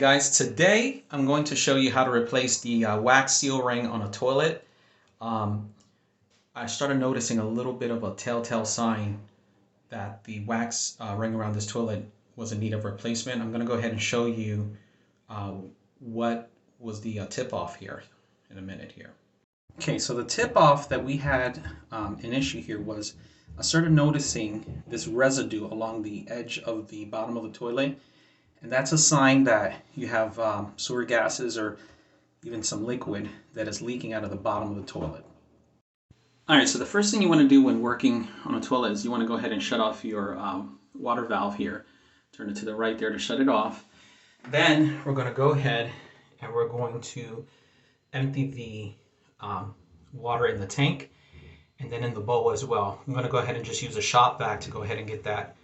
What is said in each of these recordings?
Alright guys, today I'm going to show you how to replace the wax seal ring on a toilet. I started noticing a little bit of a telltale sign that the wax ring around this toilet was in need of replacement. I'm going to go ahead and show you what was the tip-off here in a minute here. Okay, so the tip-off that we had an issue here was I started noticing this residue along the edge of the bottom of the toilet. And that's a sign that you have sewer gases or even some liquid that is leaking out of the bottom of the toilet. Alright, so the first thing you want to do when working on a toilet is you want to go ahead and shut off your water valve here. Turn it to the right there to shut it off. Then we're going to go ahead and we're going to empty the water in the tank and then in the bowl as well. I'm going to go ahead and just use a shop vac to go ahead and get that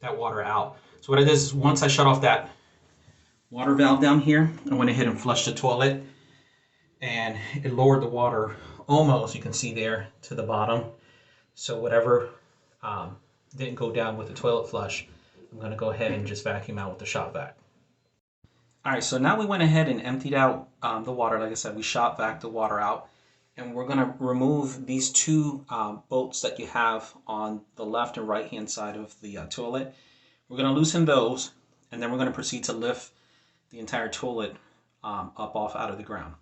water out. So what it is once I shut off that water valve down here, I went ahead and flushed the toilet and it lowered the water almost, you can see there, to the bottom. So whatever didn't go down with the toilet flush, I'm going to go ahead and just vacuum out with the shop vac. Alright, so now we went ahead and emptied out the water. Like I said, we shop vac the water out. And we're going to remove these two bolts that you have on the left and right hand side of the toilet. We're going to loosen those, and then we're going to proceed to lift the entire toilet up off out of the ground.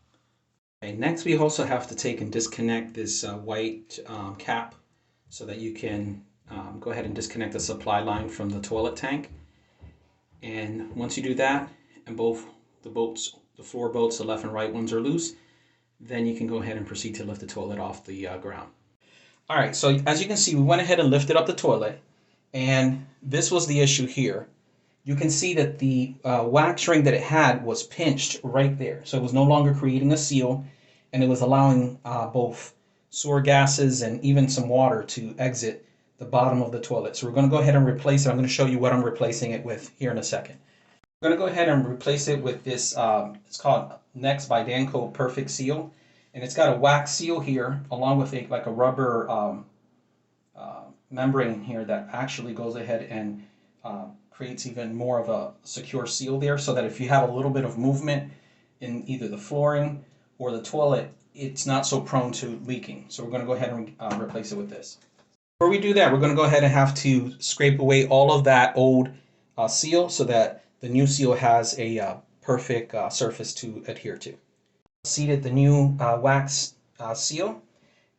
Okay, next we also have to take and disconnect this white cap so that you can go ahead and disconnect the supply line from the toilet tank. And once you do that, and both the bolts, the floor bolts, the left and right ones are loose, then you can go ahead and proceed to lift the toilet off the ground. Alright, so as you can see, we went ahead and lifted up the toilet, and this was the issue here. You can see that the wax ring that it had was pinched right there. So it was no longer creating a seal, and it was allowing both sewer gases and even some water to exit the bottom of the toilet. So we're going to go ahead and replace it. I'm going to show you what I'm replacing it with here in a second. I'm going to go ahead and replace it with this, it's called Next by Danco Perfect Seal. And it's got a wax seal here along with like a rubber membrane here that actually goes ahead and creates even more of a secure seal there, so that if you have a little bit of movement in either the flooring or the toilet, it's not so prone to leaking. So we're going to go ahead and replace it with this. Before we do that, we're going to go ahead and have to scrape away all of that old seal so that the new seal has a perfect surface to adhere to. Seated the new wax seal,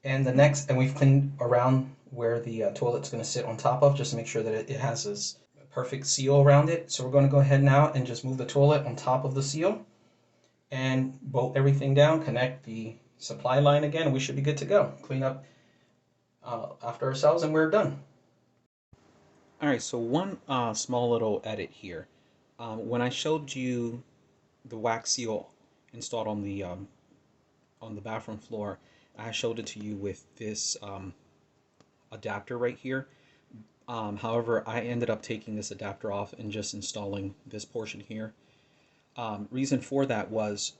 and we've cleaned around where the toilet's going to sit on top of, just to make sure that it has this perfect seal around it. So we're going to go ahead now and just move the toilet on top of the seal and bolt everything down, connect the supply line again, and we should be good to go. Clean up after ourselves and we're done. Alright, so one small little edit here. When I showed you the wax seal installed on the bathroom floor, I showed it to you with this adapter right here. However, I ended up taking this adapter off and just installing this portion here. Reason for that was,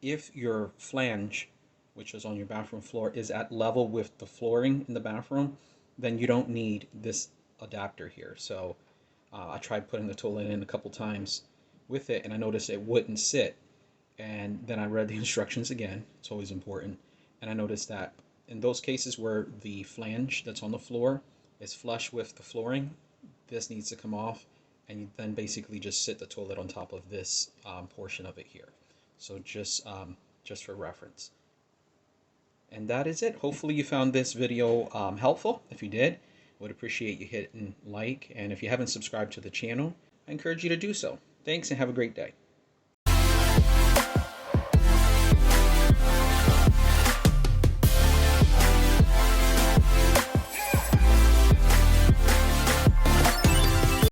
if your flange, which is on your bathroom floor, is at level with the flooring in the bathroom, then you don't need this adapter here. So I tried putting the toilet in a couple times with it, and I noticed it wouldn't sit. And then I read the instructions again. It's always important. And I noticed that in those cases where the flange that's on the floor is flush with the flooring, this needs to come off, and you then basically just sit the toilet on top of this portion of it here. So just for reference. And that is it. Hopefully you found this video helpful. If you did, I would appreciate you hitting like. And if you haven't subscribed to the channel, I encourage you to do so. Thanks and have a great day.